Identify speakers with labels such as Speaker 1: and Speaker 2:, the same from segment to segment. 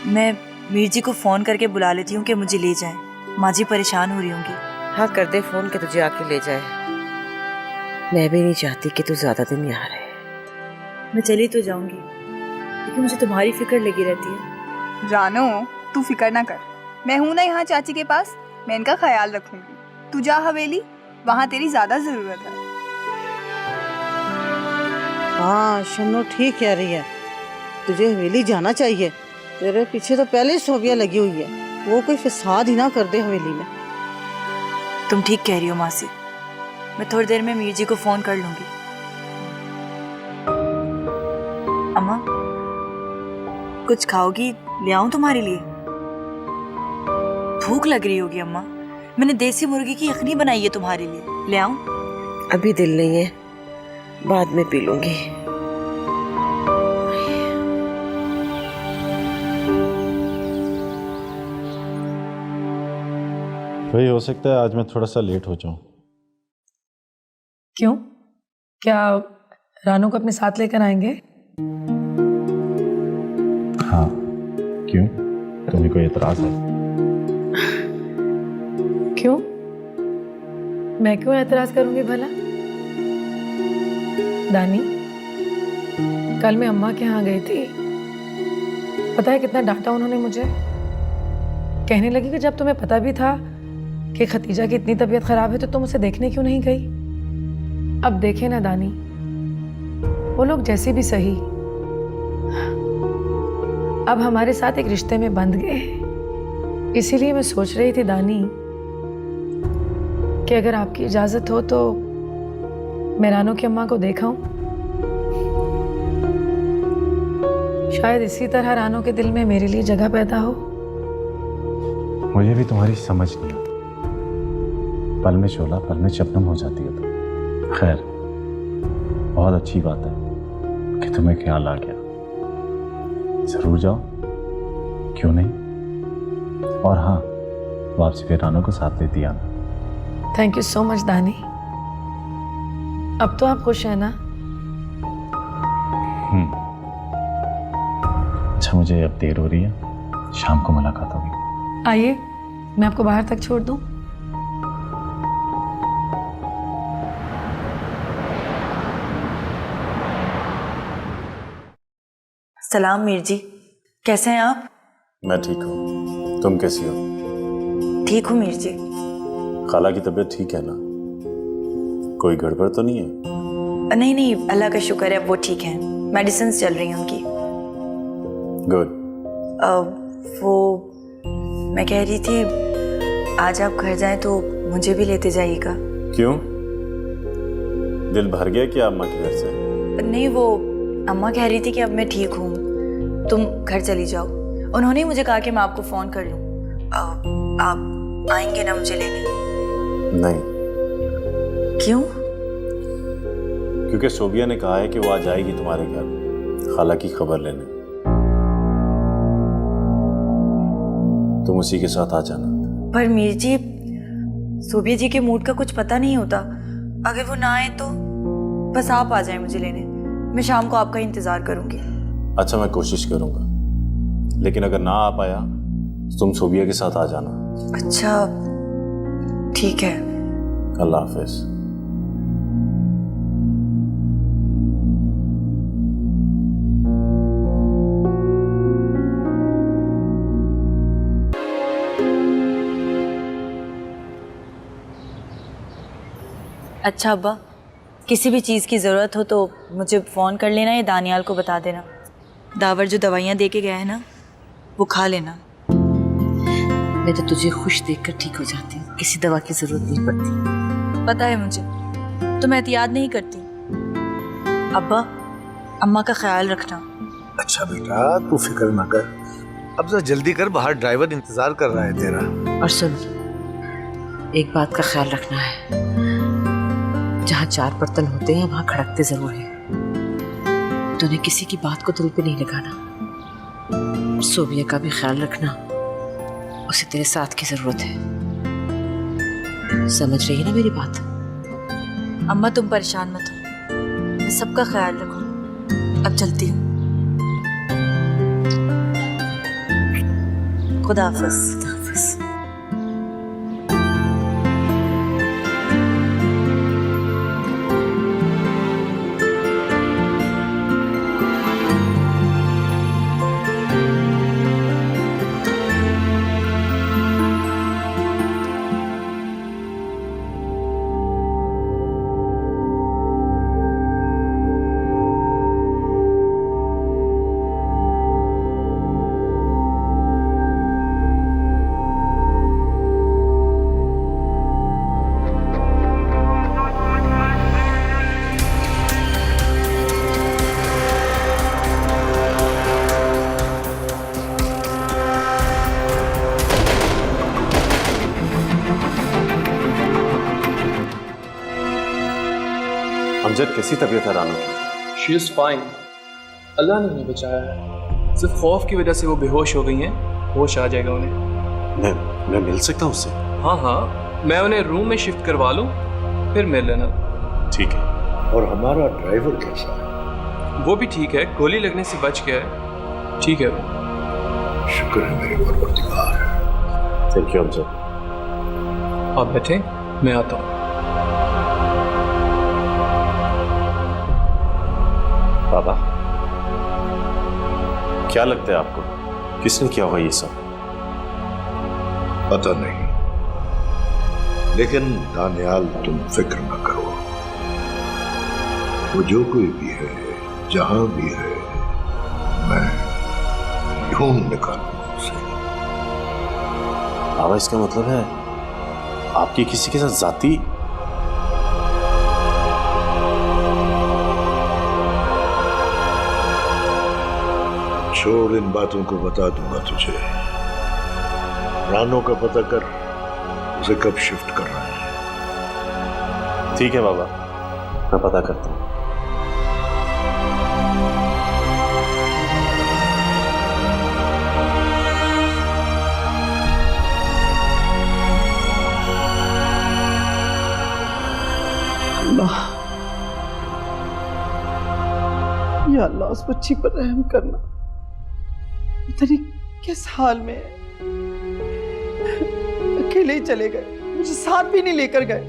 Speaker 1: मैं मीर जी को फ़ोन करके बुला लेती हूँ कि मुझे ले जाएं। माँ जी परेशान हो रही होंगी।
Speaker 2: हाँ कर दे फ़ोन कि तुझे आके ले जाए। मैं भी नहीं चाहती कि तू ज़्यादा दिन यहाँ रहे।
Speaker 1: मैं चली तो जाऊँगी, लेकिन मुझे तुम्हारी फिक्र लगी रहती है।
Speaker 3: रानो, तू फिक्र ना कर, मैं हूं ना यहाँ चाची के पास, मैं इनका ख्याल रखूंगी। तू जा हवेली, वहाँ तेरी ज्यादा जरूरत है।
Speaker 4: हाँ शन्नो ठीक कह रही है, तुझे हवेली जाना चाहिए। तेरे पीछे तो पहले ही सोबिया लगी हुई है, वो कोई फसाद ही ना कर दे हवेली में।
Speaker 1: तुम ठीक कह रही हो मासी, मैं थोड़ी देर में मीर जी को फ़ोन कर लूँगी। अम्मा, कुछ खाओगी? ले आऊँ तुम्हारे लिए? भूख लग रही होगी अम्मा, मैंने देसी मुर्गी की यखनी बनाई है तुम्हारे लिए, ले आऊँ?
Speaker 2: अभी दिल नहीं है, बाद में पी लूंगी।
Speaker 5: भाई हो सकता है आज मैं थोड़ा सा लेट हो जाऊं।
Speaker 6: क्यों? क्या रानू को अपने साथ लेकर आएंगे?
Speaker 5: हाँ, क्यों? तुम्हें कोई एतराज है?
Speaker 6: क्यों? मैं क्यों एतराज करूंगी भला? दानी, कल मैं अम्मा के यहाँ गई थी, पता है कितना डांटा उन्होंने मुझे। कहने लगी कि जब तुम्हें पता भी था कि खतीजा की इतनी तबीयत खराब है तो तुम उसे देखने क्यों नहीं गई। अब देखे ना दानी, वो लोग जैसे भी सही, अब हमारे साथ एक रिश्ते में बंध गए। इसीलिए मैं सोच रही थी दानी कि अगर आपकी इजाजत हो तो मैं रानो की अम्मा को देखाऊं। शायद इसी तरह रानो के दिल में मेरे लिए जगह पैदा हो।
Speaker 5: मुझे भी तुम्हारी समझ नहीं आती, पल में शोला पल में शबनम हो जाती है। तो खैर, बहुत अच्छी बात है कि तुम्हें ख्याल आ गया। जरूर जाओ, क्यों नहीं। और हाँ, वापसी पे रानो को साथ लेती आना।
Speaker 6: थैंक यू सो मच दानी। अब तो आप खुश हैं ना?
Speaker 5: अच्छा, मुझे अब देर हो रही है, शाम को मुलाकात होगी।
Speaker 6: आइए, मैं आपको बाहर तक छोड़ दूं।
Speaker 1: सलाम मीर जी, कैसे हैं आप?
Speaker 5: मैं ठीक हूँ, तुम कैसी हो?
Speaker 1: ठीक हूँ मीर जी।
Speaker 5: खाला की तबीयत ठीक है ना? कोई गड़बड़ तो नहीं है?
Speaker 1: नहीं नहीं, अल्लाह का शुक्र है, वो ठीक हैं, मेडिसिन चल रही हैं उनकी।
Speaker 5: गुड।
Speaker 1: वो मैं कह रही थी, आज आप घर जाएं तो मुझे भी लेते जाइएगा।
Speaker 5: क्यों, दिल भर गया क्या अम्मा के घर से?
Speaker 1: नहीं, वो अम्मा कह रही थी कि अब मैं ठीक हूँ, तुम घर चली जाओ। उन्होंने मुझे कहा कि मैं आपको फ़ोन कर लूँ। आप आएंगे ना मुझे लेने?
Speaker 5: नहीं।
Speaker 1: क्यों?
Speaker 5: क्योंकि सोबिया ने कहा है कि वो आ जाएगी तुम्हारे घर खाला की खबर लेने। तुम उसी के साथ आ जाना।
Speaker 1: पर मीर जी, सोबिया जी के मूड का कुछ पता नहीं होता, अगर वो ना आए तो बस आप आ जाएं मुझे लेने, मैं शाम को आपका इंतजार करूंगी।
Speaker 5: अच्छा, मैं कोशिश करूंगा, लेकिन अगर ना आ पाया तो तुम सोबिया के साथ आ जाना।
Speaker 1: अच्छा ठीक है।
Speaker 5: अल्लाह हाफिज।
Speaker 1: अच्छा अब्बा, किसी भी चीज़ की ज़रूरत हो तो मुझे फ़ोन कर लेना या दानियाल को बता देना। दावर जो दवाइयाँ दे के गया है ना, वो खा लेना।
Speaker 2: मैं तो तुझे खुश देखकर ठीक हो जाती हूँ, किसी दवा की जरूरत नहीं पड़ती।
Speaker 1: पता है मुझे, तुम एहतियात नहीं करती। अब्बा, अम्मा का ख्याल रखना।
Speaker 7: अच्छा बेटा, तू फिक्र ना कर, अब जरा जल्दी कर, बाहर ड्राइवर इंतजार कर रहा है तेरा।
Speaker 2: और सुन, एक बात का ख्याल रखना है, जहाँ चार बर्तन होते हैं वहां खड़कते जरूर हैं। तूने किसी की बात को दिल पे नहीं लगाना। सोबिया का भी ख्याल रखना, उसे तेरे साथ की जरूरत है। समझ रही है ना मेरी बात?
Speaker 1: अम्मा तुम परेशान मत हो, मैं सबका ख्याल रखूंगी। अब चलती हूँ। खुदा हाफिज।
Speaker 5: अमजद, कैसी तबीयत है रानो की?
Speaker 8: शी इज़ फाइन, अल्लाह ने उन्हें बचाया है। सिर्फ खौफ की वजह से वो बेहोश हो गई हैं, होश आ जाएगा उन्हें।
Speaker 5: मैं मिल सकता हूँ उससे?
Speaker 8: हाँ हाँ, मैं उन्हें रूम में शिफ्ट करवा लूँ, फिर मिल लेना।
Speaker 5: ठीक है।
Speaker 7: और हमारा ड्राइवर कैसा है?
Speaker 8: वो भी ठीक है, गोली लगने से बच गया है, ठीक है वो।
Speaker 7: शुक्र है मेरे परवरदिगार।
Speaker 5: Thank you Amjad.
Speaker 8: आप बैठे, मैं आता हूँ।
Speaker 5: बाबा, क्या लगता है आपको किसने किया होगा ये सब?
Speaker 7: पता नहीं, लेकिन दानियाल तुम फिक्र न करो। वो जो कोई भी है, जहां भी है, मैं ढूंढ निकालूंगा उसे।
Speaker 5: बाबा, इसका मतलब है आपकी किसी के साथ जाती?
Speaker 7: छोड़, इन बातों को बता दूंगा तुझे। रानो का पता कर, उसे कब शिफ्ट करना है।
Speaker 5: ठीक है बाबा, मैं पता करता हूँ।
Speaker 4: अल्लाह, या अल्लाह उस बच्ची पर रहम करना। पता नहीं किस हाल में है। अकेले ही चले गए, मुझे साथ भी नहीं लेकर गए।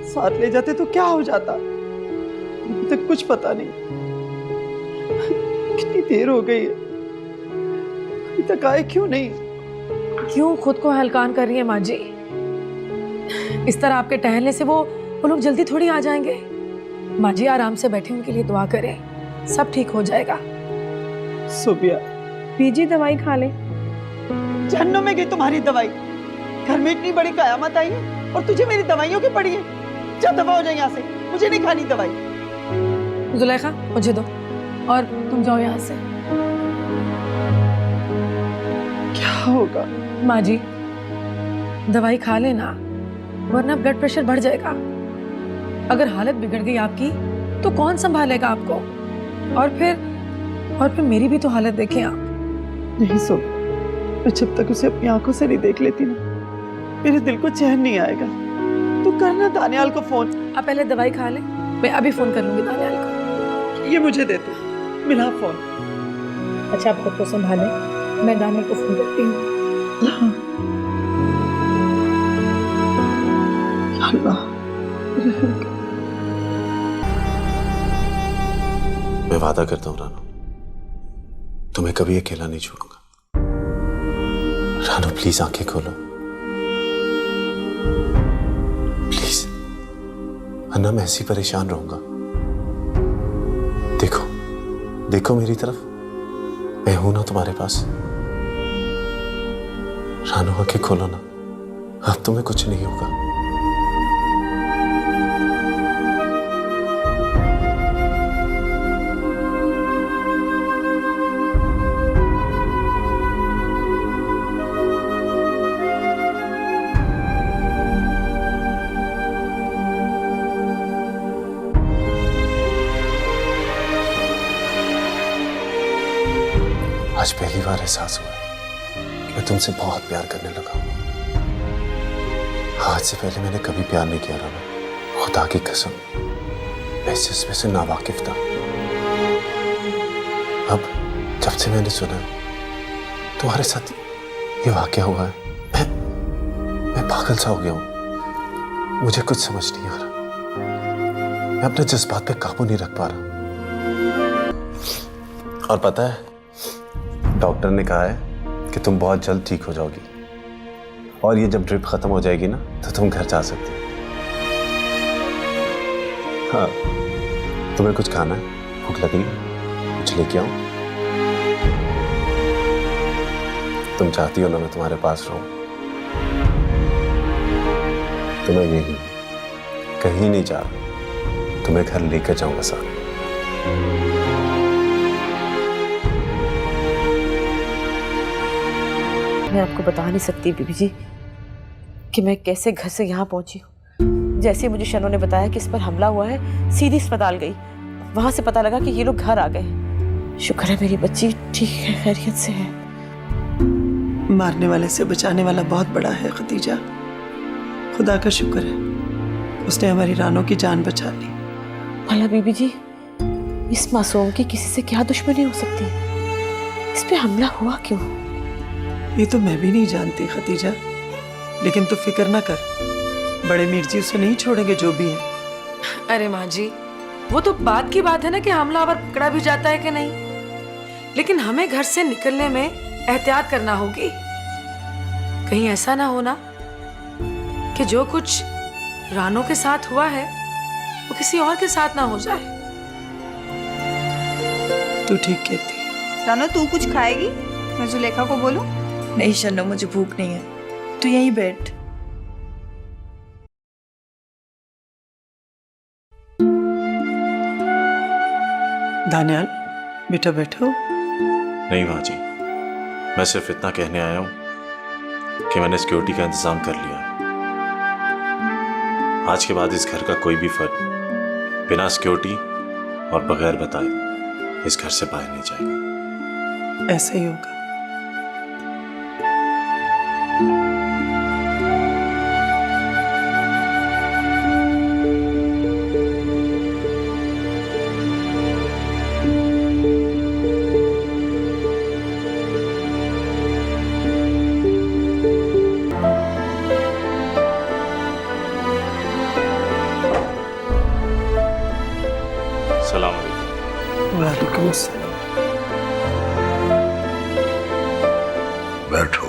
Speaker 4: साथ ले जाते तो क्या हो जाता, अभी तक कुछ पता नहीं। कितनी देर हो गई है, अभी तक आए क्यों नहीं?
Speaker 6: क्यों खुद को हलकान कर रही है माँ जी? इस तरह आपके टहलने से वो लोग जल्दी थोड़ी आ जाएंगे। माँ जी आराम से बैठे, उनके लिए दुआ करें, सब ठीक हो जाएगा।
Speaker 4: सुबिया,
Speaker 6: पीजी दवाई खा ले।
Speaker 4: जहन्नुम में गई तुम्हारी दवाई। घर में इतनी बड़ी कयामत आई है और तुझे मेरी दवाइयों की पड़ी है। जा दफा हो जाए यहाँ से, मुझे नहीं खानी दवाई।
Speaker 6: जुलेखा, मुझे दो और तुम जाओ यहाँ से।
Speaker 4: क्या होगा?
Speaker 6: माँ जी, दवाई खा लेना, वरना ब्लड प्रेशर बढ़ जाएगा। अगर हालत बिगड़ गई आपकी तो कौन संभालेगा आपको? और फिर मेरी भी तो हालत देखें आप।
Speaker 4: नहीं सुन, मैं जब तक उसे अपनी आंखों से नहीं देख लेती ना, मेरे दिल को चैन नहीं आएगा। तू करना दानियाल को फोन।
Speaker 6: आप पहले दवाई खा ले, मैं अभी फोन कर लूंगी दानियाल को।
Speaker 4: ये मुझे दे तू, मिला फोन।
Speaker 6: अच्छा, आप खुद को संभालें, मैं दानियाल को फोन करती हूँ।
Speaker 4: अल्लाह,
Speaker 5: मैं वादा करता हूँ रानो, तुम्हें कभी अकेला नहीं छोड़ूंगा। रानो प्लीज आंखें खोलो, प्लीज, वरना मैं ऐसी परेशान रहूंगा। देखो देखो मेरी तरफ, मैं हूं ना तुम्हारे पास। रानो आंखें खोलो ना, अब तुम्हें कुछ नहीं होगा। आज पहली बार एहसास हुआ है कि मैं तुमसे बहुत प्यार करने लगा हूं। आज से पहले मैंने कभी प्यार नहीं किया राना, खुदा की कसम, मैं इस जिस्म से नावाकिफ था। अब जब से मैंने सुना तुम्हारे साथ
Speaker 9: ये वाकया हुआ है, मैं पागल सा हो गया हूं। मुझे कुछ समझ नहीं आ रहा। मैं अपने जज्बात पे काबू नहीं रख पा रहा। और पता है, डॉक्टर ने कहा है कि तुम बहुत जल्द ठीक हो जाओगी और ये जब ड्रिप खत्म हो जाएगी ना तो तुम घर जा सकते हो। हाँ, तुम्हें कुछ खाना है? भूख लगी? कुछ लेके आऊं? तुम चाहती हो ना मैं तुम्हारे पास रहूं? तुम्हें यही कहीं नहीं जा रहा, तुम्हें घर लेकर जाऊंगा साथ।
Speaker 2: मैं आपको बता नहीं सकती बीबी जी कि मैं कैसे घर से यहाँ पहुंची हूँ। जैसे मुझे शनो ने बताया कि इस पर हमला हुआ है, सीधी अस्पताल गई। वहां से पता लगा कि ये लोग घर आ गए। शुक्र है मेरी बच्ची ठीक है, खैरियत से है।
Speaker 10: मारने वाले से बचाने वाला बहुत बड़ा है खतीजा। खुदा का शुक्र है उसने हमारी रानों की जान बचा ली।
Speaker 2: भला बीबी जी, इस मासूम की किसी से क्या दुश्मनी हो सकती है? इस पे हमला हुआ क्यों?
Speaker 10: ये तो मैं भी नहीं जानती खतीजा, लेकिन तू फिक्र ना कर, बड़े मीर जी उसे नहीं छोड़ेंगे जो भी है।
Speaker 6: अरे माँ जी, वो तो बात की बात है ना कि हमलावर पकड़ा भी जाता है कि नहीं, लेकिन हमें घर से निकलने में एहतियात करना होगी। कहीं ऐसा ना हो ना कि जो कुछ रानों के साथ हुआ है वो किसी और के साथ ना हो जाए।
Speaker 10: तू ठीक कहती।
Speaker 3: रानो, तू कुछ खाएगी? मैं जुलेखा को बोलूं?
Speaker 1: नहीं शन्नो, मुझे भूख नहीं है, तू यहीं बैठ।
Speaker 10: दानियाल बेटा बैठो।
Speaker 5: नहीं माँ जी, मैं सिर्फ इतना कहने आया हूं कि मैंने सिक्योरिटी का इंतजाम कर लिया। आज के बाद इस घर का कोई भी फर्द बिना सिक्योरिटी और बगैर बताए इस घर से बाहर नहीं जाएगा।
Speaker 10: ऐसा ही होगा।
Speaker 5: सलाम अलैकुम।
Speaker 10: वालेकुम अस्सलाम।
Speaker 7: बैठो।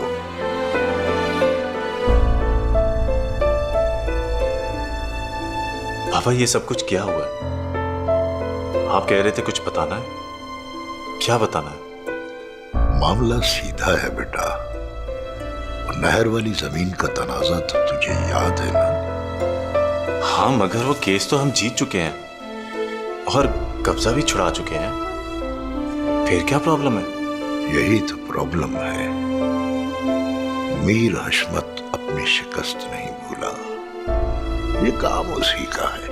Speaker 5: पापा, ये सब कुछ क्या हुआ है? आप कह रहे थे कुछ बताना है, क्या बताना है?
Speaker 7: मामला सीधा है बेटा। वो नहर वाली जमीन का तनाजा तो तुझे याद है ना?
Speaker 5: हाँ, मगर वो केस तो हम जीत चुके हैं और कब्जा भी छुड़ा चुके हैं। फिर क्या प्रॉब्लम है?
Speaker 7: यही तो प्रॉब्लम है। मीर हशमत अपनी शिकस्त नहीं भूला। ये काम उसी का है।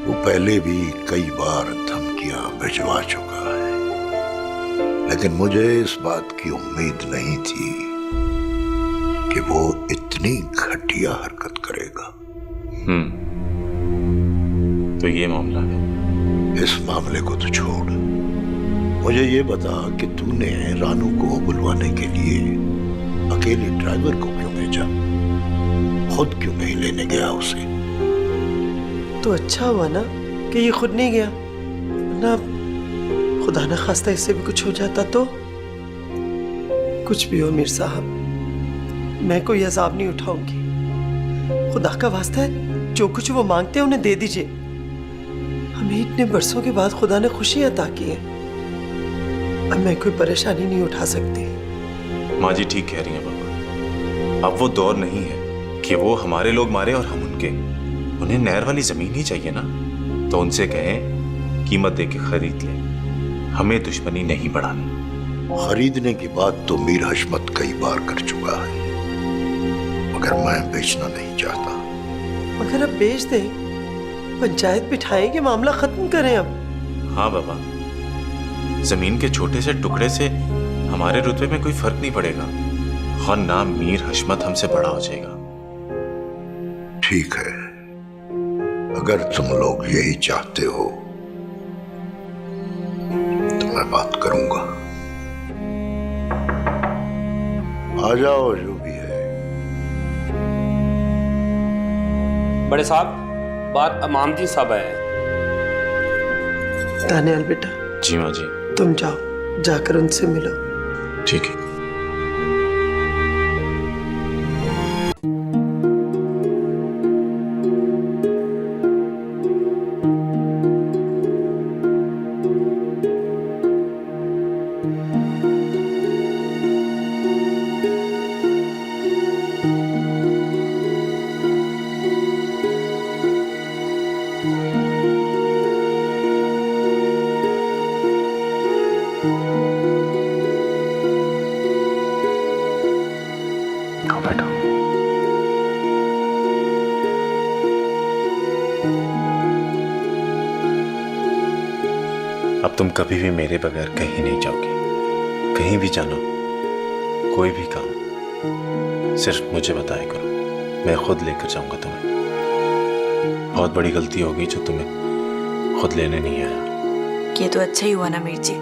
Speaker 7: वो पहले भी कई बार धमकियां भिजवा चुका है, लेकिन मुझे इस बात की उम्मीद नहीं थी कि वो इतनी घटिया हरकत करेगा।
Speaker 5: तो ये मामला है।
Speaker 7: इस मामले को तो छोड़, मुझे ये बता कि तूने रानू को बुलवाने के लिए अकेले ड्राइवर को क्यों भेजा? खुद क्यों नहीं लेने गया उसे?
Speaker 10: तो अच्छा हुआ ना कि ये खुद नहीं गया, ना खुदा न खास्ता इससे भी कुछ हो जाता तो। कुछ भी हो मीर साहब, मैं कोई अजाब नहीं उठाऊंगी। खुदा का वास्ता है, जो कुछ वो मांगते हैं उन्हें दे दीजिए। हमें इतने बरसों के बाद खुदा ने खुशी अता की है, अब मैं कोई परेशानी नहीं उठा सकती।
Speaker 5: माँ जी ठीक कह रही हैं पापा। अब वो दौर नहीं है कि वो हमारे लोग मारे और हम उनके। उन्हें नहर वाली जमीन ही चाहिए ना, तो उनसे कहें कीमत दे के खरीद ले। हमें दुश्मनी नहीं बढ़ानी।
Speaker 7: खरीदने की बात तो मीर हशमत कई बार कर चुका है, मगर मैं बेचना नहीं चाहता।
Speaker 10: मगर अब बेच दें, पंचायत बिठाएं कि मामला खत्म करें अब।
Speaker 5: हाँ बाबा, जमीन के छोटे से टुकड़े से हमारे रुतबे में कोई फर्क नहीं पड़ेगा और ना मीर हशमत हमसे बड़ा हो जाएगा।
Speaker 7: ठीक है, अगर तुम लोग यही चाहते हो तो मैं बात करूंगा। आ जाओ जो भी है।
Speaker 11: बड़े साहब, बात अमामती साहब है।
Speaker 10: दानियाल बेटा,
Speaker 9: जी माँ जी।
Speaker 10: तुम जाओ, जाकर उनसे मिलो।
Speaker 9: ठीक है। आओ बैठो। अब तुम कभी भी मेरे बगैर कहीं नहीं जाओगी। कहीं भी जाना, कोई भी काम सिर्फ मुझे बताया करो, मैं खुद लेकर जाऊंगा तुम्हें। बहुत बड़ी गलती होगी जो तुम्हें खुद लेने नहीं आया।
Speaker 1: ये तो अच्छा ही हुआ ना मीर जी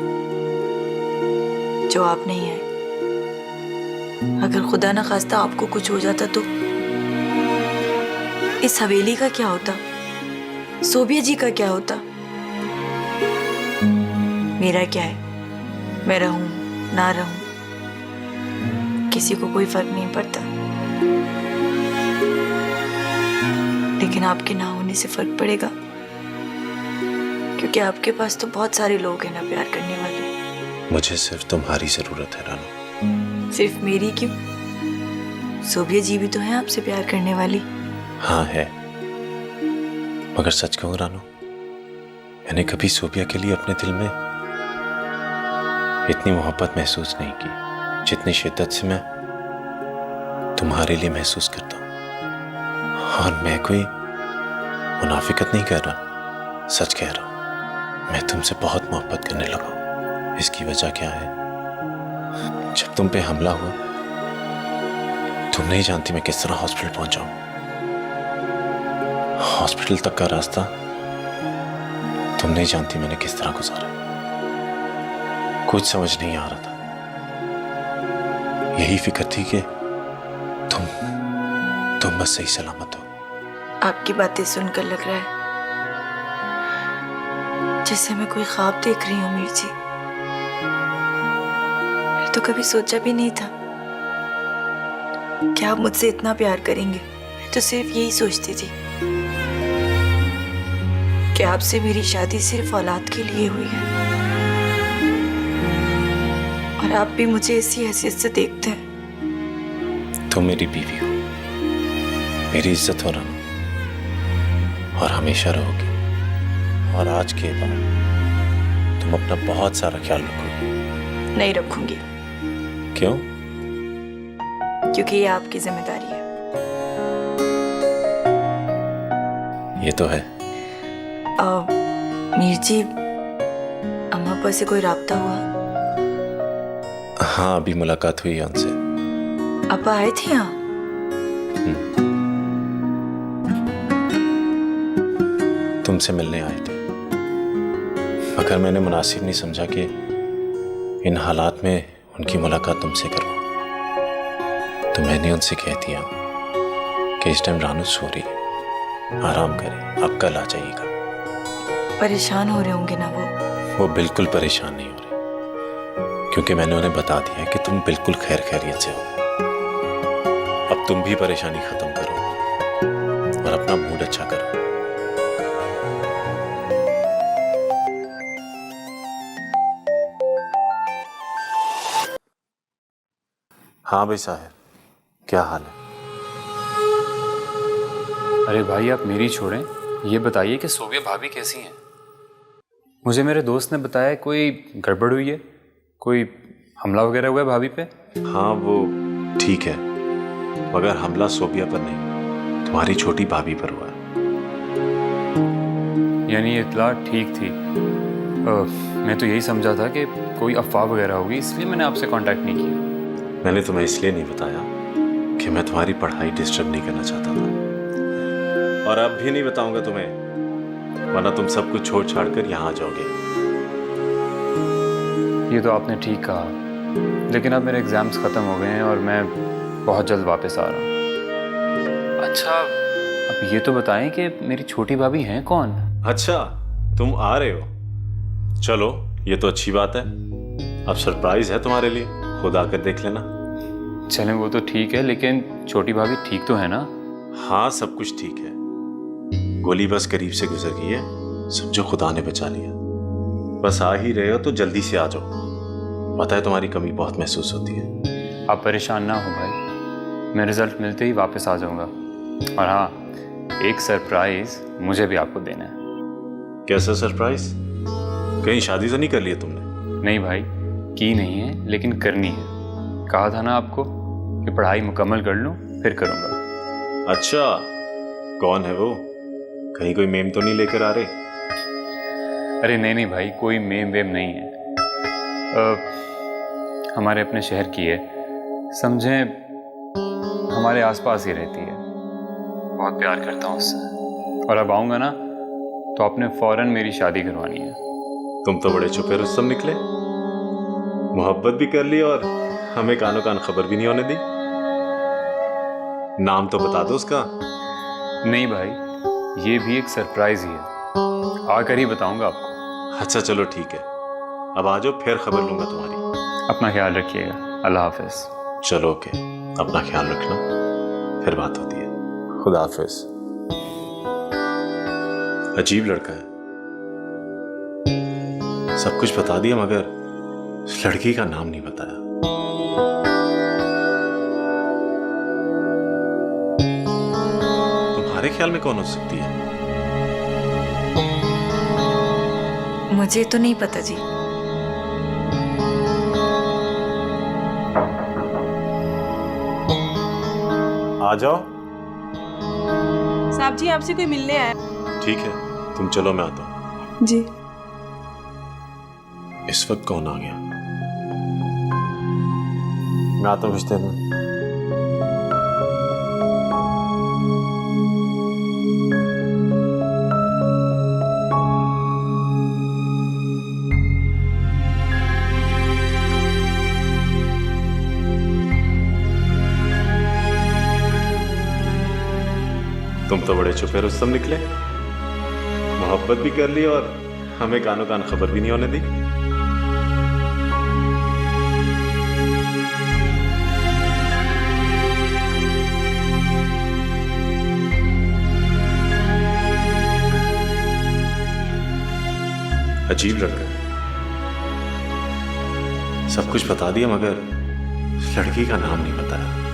Speaker 1: जो आप नहीं आए। अगर खुदा ना खास्ता आपको कुछ हो जाता तो इस हवेली का क्या होता, सोबिया जी का क्या होता, मेरा क्या है? मैं रहूं ना रहूं किसी को कोई फर्क नहीं पड़ता, लेकिन आपके ना होने से फर्क पड़ेगा, क्योंकि आपके पास तो बहुत सारे लोग हैं ना प्यार करने वाले।
Speaker 9: मुझे सिर्फ तुम्हारी जरूरत है रानू।
Speaker 1: सिर्फ मेरी क्यों? सोबिया जी भी तो है आपसे प्यार करने वाली।
Speaker 9: हाँ है, मगर सच कहूं रानू, मैंने कभी सोबिया के लिए अपने दिल में इतनी मोहब्बत महसूस नहीं की जितनी शिद्दत से मैं तुम्हारे लिए महसूस करता हूं। और मैं कोई मुनाफिकत नहीं कर रहा, सच कह रहा हूं। मैं तुमसे बहुत मोहब्बत करने लगा हूं। इसकी वजह क्या है? जब तुम पे हमला हुआ, तुम नहीं जानती मैं किस तरह हॉस्पिटल पहुंचा हूं। हॉस्पिटल तक का रास्ता तुम नहीं जानती मैंने किस तरह गुजारा। कुछ समझ नहीं आ रहा था। यही फिक्र थी कि तुम बस सही सलामत हो।
Speaker 1: आपकी बातें सुनकर लग रहा है जैसे मैं कोई ख्वाब देख रही हूँ मीर जी। मैंने तो कभी सोचा भी नहीं था कि आप मुझसे इतना प्यार करेंगे। मैं तो सिर्फ यही सोचती थी कि आपसे मेरी शादी सिर्फ औलाद के लिए हुई है, और आप भी मुझे इसी हैसियत से देखते हैं।
Speaker 9: तुम मेरी बीवी हो, मेरी इज्जत हो रानू, और हमेशा रहोगी। और आज के बाद तुम अपना बहुत सारा ख्याल रखोगी।
Speaker 1: नहीं रखूंगी।
Speaker 9: क्यों?
Speaker 1: क्योंकि ये आपकी जिम्मेदारी है।
Speaker 9: ये तो है।
Speaker 1: मीर जी, अम्मा पापा से कोई राब्ता हुआ?
Speaker 9: हाँ, अभी मुलाकात हुई है उनसे।
Speaker 1: अपा आए थे यहाँ?
Speaker 9: तुमसे मिलने आए थे, मगर मैंने मुनासिब नहीं समझा कि इन हालात में उनकी मुलाकात तुमसे करवाऊं। तो मैंने उनसे कह दिया कि इस टाइम रानू सो रही है, आराम करें, आप कल आ जाइएगा।
Speaker 1: परेशान हो रहे होंगे ना
Speaker 9: वो बिल्कुल परेशान नहीं हो रहे, क्योंकि मैंने उन्हें बता दिया कि तुम बिल्कुल खैर खैरियत से हो। अब तुम भी परेशानी खत्म करो और अपना मूड अच्छा करो। हाँ भाई साहब, क्या हाल है?
Speaker 11: अरे भाई, आप मेरी छोड़ें, ये बताइए कि सोबिया भाभी कैसी हैं? मुझे मेरे दोस्त ने बताया कोई गड़बड़ हुई है, कोई हमला वगैरह हुआ है भाभी पे।
Speaker 9: हाँ वो ठीक है, मगर हमला सोबिया पर नहीं, तुम्हारी छोटी भाभी पर हुआ है।
Speaker 11: यानी ये इत्तला ठीक थी। मैं तो यही समझा था कि कोई अफवाह वगैरह होगी, इसलिए मैंने आपसे कांटेक्ट नहीं किया।
Speaker 9: मैंने तुम्हें इसलिए नहीं बताया कि मैं तुम्हारी पढ़ाई डिस्टर्ब नहीं करना चाहता था, और अब भी नहीं बताऊंगा तुम्हें, वरना तुम सब कुछ छोड़ छाड़ कर यहाँ आ जाओगे।
Speaker 11: ये तो आपने ठीक कहा, लेकिन अब मेरे एग्ज़ाम्स ख़त्म हो गए हैं और मैं बहुत जल्द वापस आ रहा हूँ। अच्छा, अब ये तो बताएं कि मेरी छोटी भाभी हैं कौन?
Speaker 5: अच्छा, तुम आ रहे हो? चलो, ये तो अच्छी बात है। अब सरप्राइज है तुम्हारे लिए, खुद आकर देख लेना।
Speaker 11: चलें, वो तो ठीक है, लेकिन छोटी भाभी ठीक तो है ना?
Speaker 5: हाँ, सब कुछ ठीक है। गोली बस करीब से गुजर गई है, समझो खुदा ने बचा लिया। बस आ ही रहे हो तो जल्दी से आ जाओ, पता है तुम्हारी कमी बहुत महसूस होती है।
Speaker 11: आप परेशान ना हो भाई, मैं रिजल्ट मिलते ही वापस आ जाऊंगा। और हाँ, एक सरप्राइज मुझे भी आपको देना है।
Speaker 5: कैसा सरप्राइज? कहीं शादी तो नहीं कर ली है तुमने?
Speaker 11: नहीं भाई, की नहीं है, लेकिन करनी है। कहा था ना आपको कि पढ़ाई मुकम्मल कर लूं फिर करूंगा।
Speaker 5: अच्छा, कौन है वो? कहीं कोई मेम तो नहीं लेकर आ रहे?
Speaker 11: अरे नहीं भाई, कोई मेम वेम नहीं है। हमारे अपने शहर की है, समझें हमारे आसपास ही रहती है। बहुत प्यार करता हूँ उससे, और अब आऊँगा ना तो आपने फ़ौरन मेरी शादी करवानी है।
Speaker 5: तुम तो बड़े छुपे रुस्तम निकले, मोहब्बत भी कर ली और हमें कानो कान खबर भी नहीं होने दी। नाम तो बता दो उसका।
Speaker 11: नहीं भाई, ये भी एक सरप्राइज ही है, आकर ही बताऊंगा आपको।
Speaker 5: अच्छा चलो ठीक है, अब आ जाओ, फिर खबर लूंगा तुम्हारी।
Speaker 11: अपना ख्याल रखिएगा, अल्लाह हाफिज।
Speaker 5: चलो ओके, अपना ख्याल रखना, फिर बात होती है। खुदा हाफिज। अजीब लड़का है, सब कुछ बता दिया मगर उस लड़की का नाम नहीं बताया। तुम्हारे ख्याल में कौन हो सकती है?
Speaker 1: मुझे तो नहीं पता जी।
Speaker 5: आ जाओ।
Speaker 12: साहब जी, आपसे कोई मिलने आया।
Speaker 5: ठीक है, तुम चलो, मैं आता हूँ।
Speaker 12: जी।
Speaker 5: इस वक्त कौन आ गया? मैं आता हूँ कुछ देर में। तुम तो बड़े छुपे रुस्तम निकले, मोहब्बत भी कर ली और हमें कानो कान खबर भी नहीं होने दी। अजीब लड़का है, सब कुछ बता दिया मगर उस लड़की का नाम नहीं बताया।